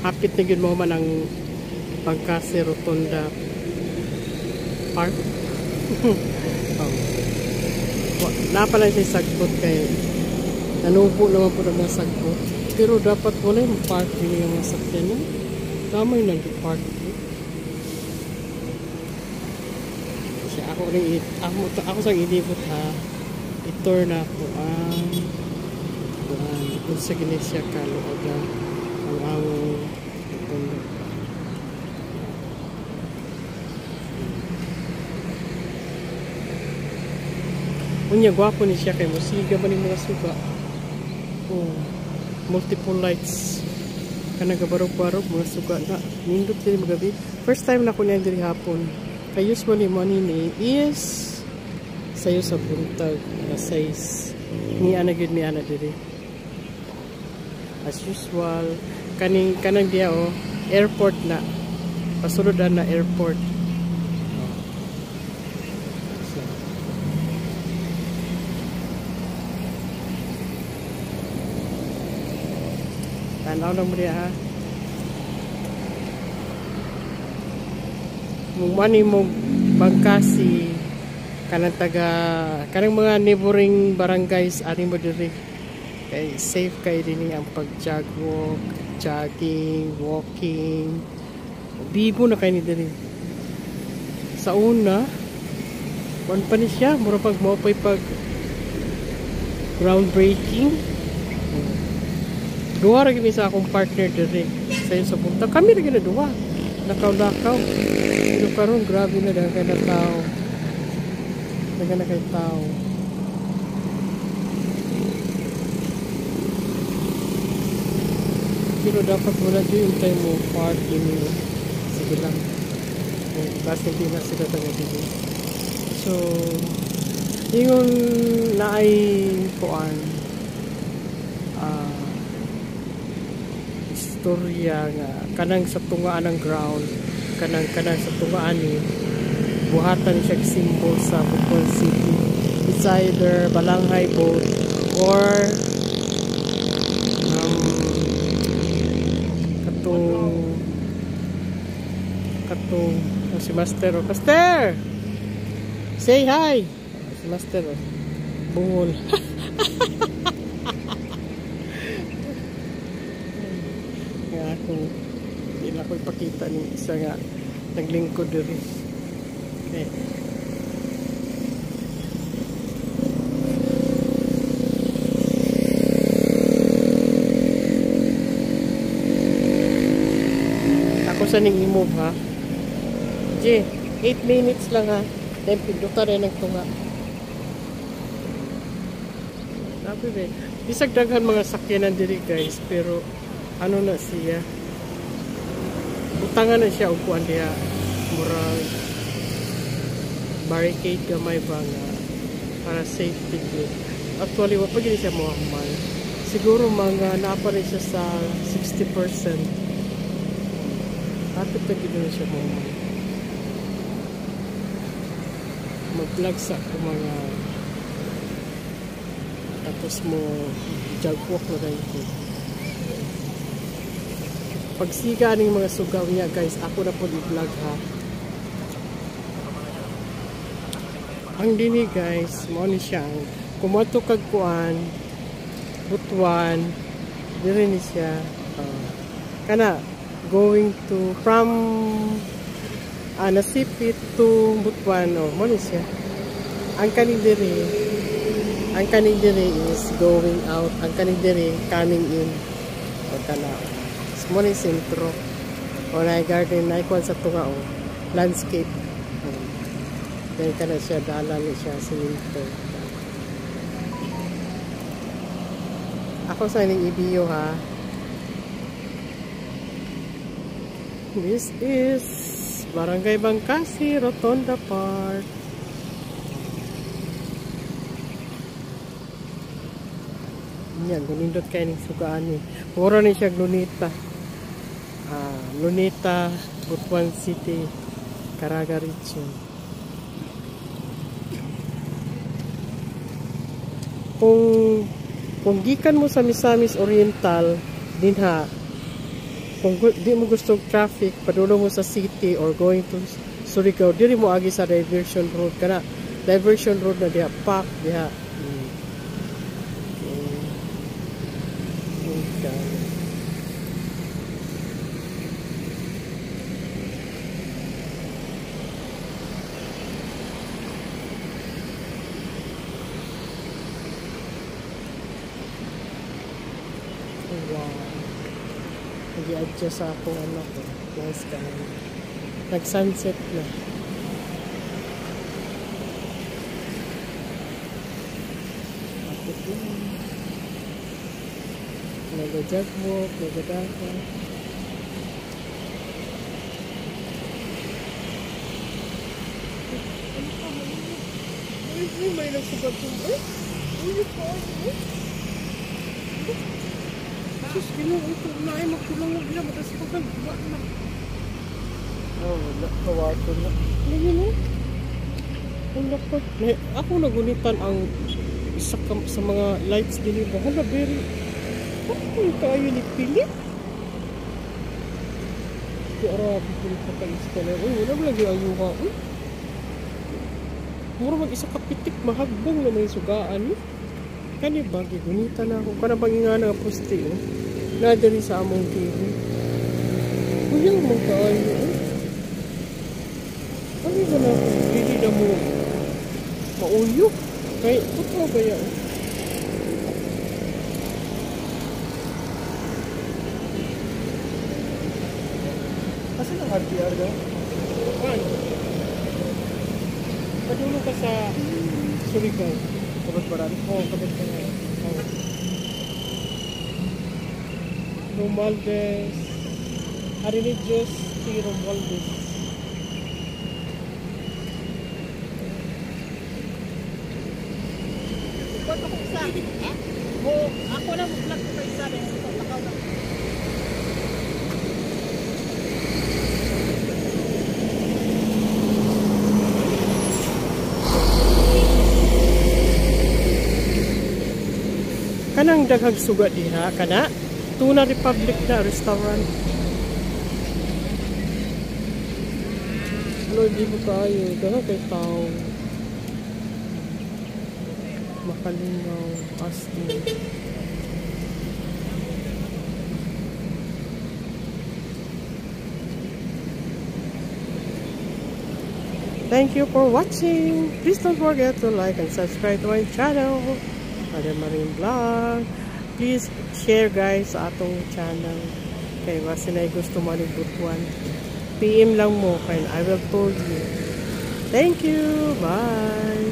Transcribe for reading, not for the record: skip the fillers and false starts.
Hapit na yun mo man ang Pangkasi Rotonda Park. Napala siya sagbot kay nanubo naman po na sagbot. Pero dapat mo na yung park din yung masakyan na. Damay na yung park. Siya ako sang inibot ha. I-tour na ako kung sa Ginesya Kaluoga ang Rotonda. Unya, gwapo ni siya kay musiga man yung mga suga. Multiple lights. Kanang kabarog-barog, mga suga na. Nindot din magabi. First time na ko niya diri hapon. Kay usually mo ni is sayo sa buntag na 6. Ni ana gid ni ana diri. As usual, kanang dia airport na. Pasulod na airport. Tanaw lang mo diya ha. Mumani mo Pangkasi kanang mga neighboring barangays ani mo diri. Kay safe kay dinhi ang pag-jog, jogging, walking. Bibo na kay ni diri. Sa una, wan pa ni siya mura pag mo pag groundbreaking. Duha ra gini sa akong partner diri sa punta. Kami ra gina duha. Lakaw-lakaw. Pero karon grabe na dagan na tao. Dagan na kay tao. Pero dapat wala din yung time mo parking. Sige lang. Kasi hindi na sila taga dito. So, yung naay kuan istorya nga kanang sa tungaan ng ground kanang sa tungaan ni buhatan siya symbol sa Bukol City. It's either Balanghay Boat or katong si Master. Master! Say hi! Si Master bungol. Hindi na ako ipakita ng isa nga naglingkod diri. Okay. Ako sa ning i-move ha. 8 minutes lang ha. Then pinduta rin ang tunga. Sabi rin. Bisag daghan mga sakyanan diri guys. Pero ano na siya butangan na siya upuan diya murag barricade gamay ba nga para safety din. Actually wala pa gini siya muhamal, siguro mga naapa rin siya sa 60%. Hapit na gini siya muhamal. Mag-vlog sa mga tapos mo jagwalk na rin ko. Pagsiga ng mga sugaw niya guys, ako na po i-vlog ha. Ang dini guys, mo ni siya. Kumato kag kuan, Butuan, diri ni siya. Kana going to from Nasipit to Butuan, mo ni siya. Ang kaning diri is going out, ang kaning diri coming in. O kana muna yung sentro o na garden na ikuan sa tunga landscape dahil ka na siya dalan siya siminto. Ako sa ining ibiyo ha. This is Barangay Pangkasi Rotonda Park. Yan, gunindot kayo ng sugaan ni mura ni siya Lunita. Lunita, Butuan City, Caraga Region. Kung gikan mo sa Misamis Oriental dinha kung di mo gusto traffic, padulo mo sa city or going to Surigao, diri mo agi sa diversion road kana. Diversion road na diha park diha. Okay. Wow. Nag-i-adjust ako ano ko. Nice ka. Nag-sunset na. Akit lang. Nag-jogwalk, nag-daka. May nagsugat ko. Uy, pa. Sus, ginoo ito. Naay magkulang mo gila. Matas ko kang buwan na. Wala. Kawato na. Ano yun o? Ang lakot. Ako nagunitan ang isa sa mga lights din iba. Hala, very. Ano tayo ni Philip? Ito arabi ko rin pagka-installer. Uy, wala mo lagi ayuha. Uy. Mura mag-isa kapitik. Mahagbong na may sugaan. Kani ba? Gigunita na ako. Kana bang nga na poste o? Nadali sa among TV. Kuyang mong kaayo o? Ano ba na? Hindi na mo mauyo? Kaya, totoo ba yan? Kasi nang RTR daw? Ano? Padulo ka sa Surigao. Kabot ba rin? Oo, kabot ba rin. Oo. Romualdez. Arinidjos si Romualdez. Ikot ako isa. Ako na mag-vlog ko pa isa. Takaw na. Kanang daghang suga diha kana Tuna Republic na restaurant. Ano di mo tayo dahil kay tao Makalingaw Austin. Thank you for watching. Please don't forget to like and subscribe to my channel. Ada Marine Vlog. Please share guys sa atong channel. Kay wasinay gusto malibutwan. PM lang mo kay I will told you. Thank you. Bye.